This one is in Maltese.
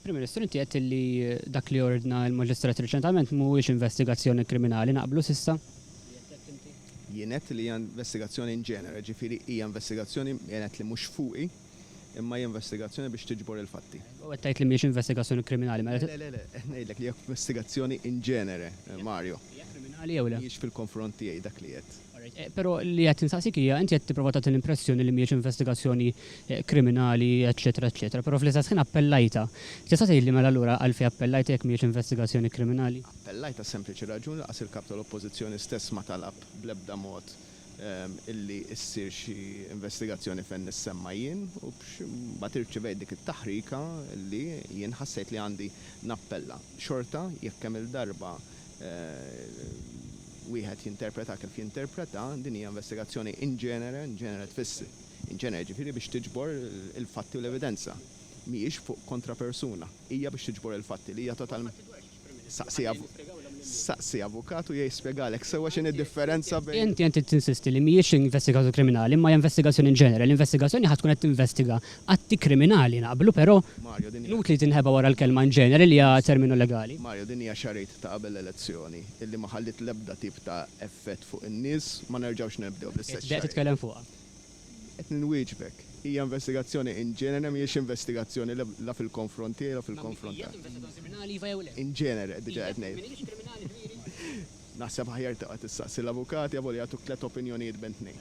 Prim Ministru, inti qed li dak li ordna l-Maġistrat riċentament mhuwiex investigazzjoni kriminali naqblu s'issa? Jienet li hija investigazzjoni in ġenere, ġifieri hija investigazzjoni jienet li mhux fuqi, imma hija investigazzjoni biex tiġbor il-fatti. U qed tgħid li mhijiex investigazzjoni kriminali, mela Le, ngħidlek li hija investigazzjoni in ġenere, Mario. hija kriminali jew le? Mhijiex fil-konfront tiegħi dak li qed. Però li qed tinsaqsik hija inti qed tipprova tagħti l-impressjoni li mhijiex investigazzjoni kriminali, eċetera, eċetera, però fl-istess ħin appellajta. Tista' tgħidli mela allura għalfejn appellajta jekk mhijiex investigazzjoni kriminali? Appellajta sempliċi raġun laqas il-kap tal-oppożizzjoni stess ma talab bl-ebda mod illi issir xi investigazzjoni fejn nissemma jien u ma tirċivej dik it-taħrika li jien ħassejt li għandi nappella. Xorta jekk kemm il-darba wieħed jinterpreta kif jinterpreta, din hija investigazzjoni in ġenere tfissi. In ġenere ġifieri biex tiġbor il-fatti u l-evidenza. Mhijiex fuq kontra persuna, hija biex tiġbor il-fatti li hija totalment. Saqsi avukat u jispjegalek sewwa x'inhi d-differenza bejn. Inti tinsisti li mhijiex investigazzjoni kriminali, imma hija investigazzjoni in ġenere. L-investigazzjoni ħadd tkun qed tinvestiga atti kriminali naqblu, però Mario, din hija nut li tinħeba wara l-kelma in ġenere li hija terminu legali. Mario, din hija xarit ta' qabel l-elezzjoni illi ma ħallit l-ebda tip ta' effett fuq in-nies ma nerġgħux nibdew bl-istess Dejt xarit. titkellem fuqha. Qed ninwieġbek. Hija investigazzjoni in ġenere mhijiex investigazzjoni la fil-konfronti la fil-konfronti. In ġenere diġà qed ngħid. Naħseb ħajjar taqgħod issaqsi l-avukati għabu li jagħtuk tliet opinjonijiet bentnej.